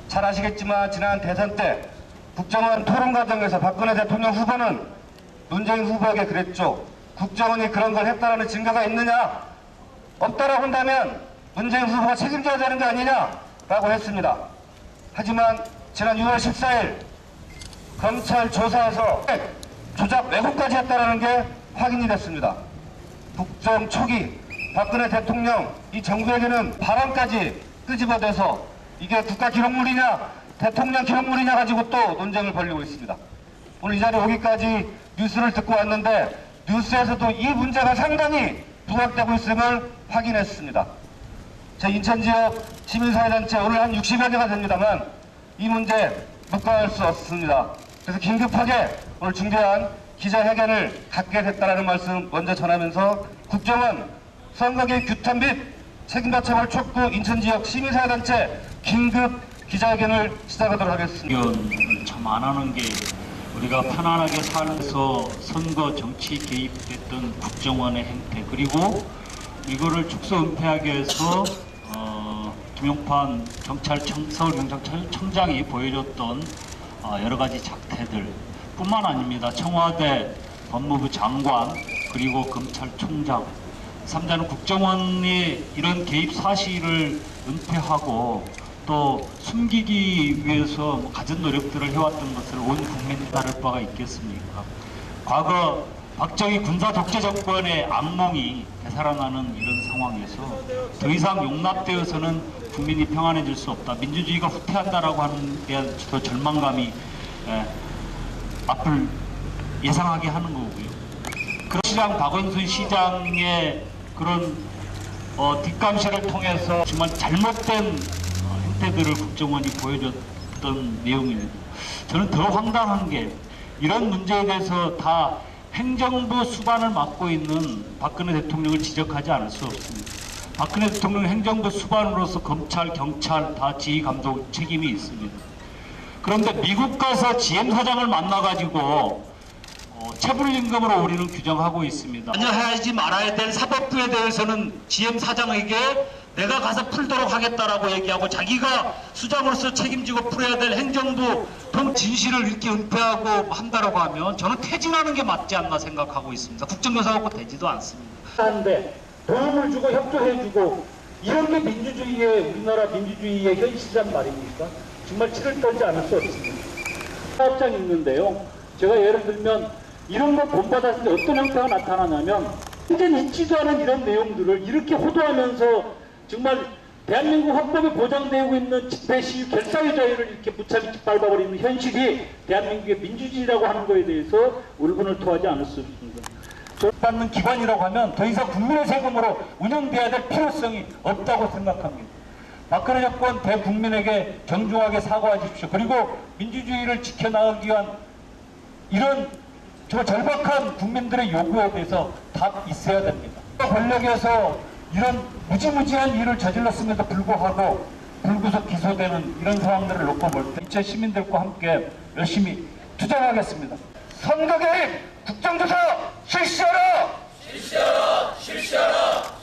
잘 아시겠지만 지난 대선 때 국정원 토론 과정에서 박근혜 대통령 후보는 문재인 후보에게 그랬죠. 국정원이 그런 걸 했다라는 증거가 있느냐? 없다라고 한다면 문재인 후보가 책임져야 되는 거 아니냐라고 했습니다. 하지만 지난 6월 14일 검찰 조사에서 조작 왜곡까지 했다라는 게 확인이 됐습니다. 국정 초기 박근혜 대통령 이 정부에게는 발언까지 끄집어대서 이게 국가 기록물이냐 대통령 기록물이냐 가지고 또 논쟁을 벌이고 있습니다. 오늘 이 자리에 오기까지 뉴스를 듣고 왔는데 뉴스에서도 이 문제가 상당히 부각되고 있음을 확인했습니다. 제 인천 지역 시민사회단체 오늘 한 60여 개가 됩니다만 이 문제 묵과할 수 없습니다. 그래서 긴급하게 오늘 중대한 기자회견을 갖게 됐다는 말씀 먼저 전하면서 국정원 선거개입 규탄 및 책임자 처벌 촉구 인천 지역 시민사회단체 긴급 기자회견을 시작하도록 하겠습니다. 참 안 하는 게 우리가 편안하게 살면서 선거 정치 개입됐던 국정원의 행태 그리고 이거를 축소 은폐하기 위해서 김용판 서울경찰청장이 보여줬던 여러 가지 작태들 뿐만 아닙니다. 청와대 법무부 장관 그리고 검찰총장 3자는 국정원이 이런 개입 사실을 은폐하고 또 숨기기 위해서 가진 노력들을 해왔던 것을 온 국민이 따를 바가 있겠습니까? 과거 박정희 군사 독재 정권의 악몽이 되살아나는 이런 상황에서 더 이상 용납되어서는 국민이 평안해질 수 없다. 민주주의가 후퇴한다라고 하는 데 더 절망감이 앞을 예상하게 하는 거고요. 그런 시장 박원순 시장의 그런 뒷감시를 통해서 정말 잘못된 행태들을 국정원이 보여줬던 내용입니다. 저는 더 황당한 게 이런 문제에 대해서 다 행정부 수반을 맡고 있는 박근혜 대통령을 지적하지 않을 수 없습니다. 박근혜 대통령 행정부 수반으로서 검찰, 경찰 다 지휘 감독 책임이 있습니다. 그런데 미국 가서 GM 사장을 만나가지고 체불임금으로 우리는 규정하고 있습니다. 관여하지 말아야 될 사법부에 대해서는 GM 사장에게 내가 가서 풀도록 하겠다라고 얘기하고 자기가 수장으로서 책임지고 풀어야 될 행정부 진실을 이렇게 은폐하고 한다라고 하면 저는 퇴진하는 게 맞지 않나 생각하고 있습니다. 국정조사 갖고 되지도 않습니다. 한데 도움을 주고 협조해주고 이런 게 민주주의의 우리나라 민주주의의 현실이란 말입니까? 정말 치를 떨지 않을 수 없습니다. 사업장이 있는데요. 제가 예를 들면 이런 거 본받았을 때 어떤 형태가 나타나냐면 현재 있지도 않은 이런 내용들을 이렇게 호도하면서 정말 대한민국 헌법에 보장되고 있는 집회, 시위, 결사의 자유를 이렇게 무차별 밟아버리는 현실이 대한민국의 민주주의라고 하는 것에 대해서 울분을 토하지 않을 수 없습니다. 받는 기관이라고 하면 더 이상 국민의 세금으로 운영돼야 될 필요성이 없다고 생각합니다. 박근혜 정권 대국민에게 정중하게 사과하십시오. 그리고 민주주의를 지켜나가기 위한 이런 정말 절박한 국민들의 요구에 대해서 답 있어야 됩니다. 권력에서 이런 무지무지한 일을 저질렀음에도 불구하고 불구속 기소되는 이런 상황들을 놓고 볼 때 이체 시민들과 함께 열심히 투쟁하겠습니다. 선거 개입 국정조사 실시하라! 실시하라! 실시하라!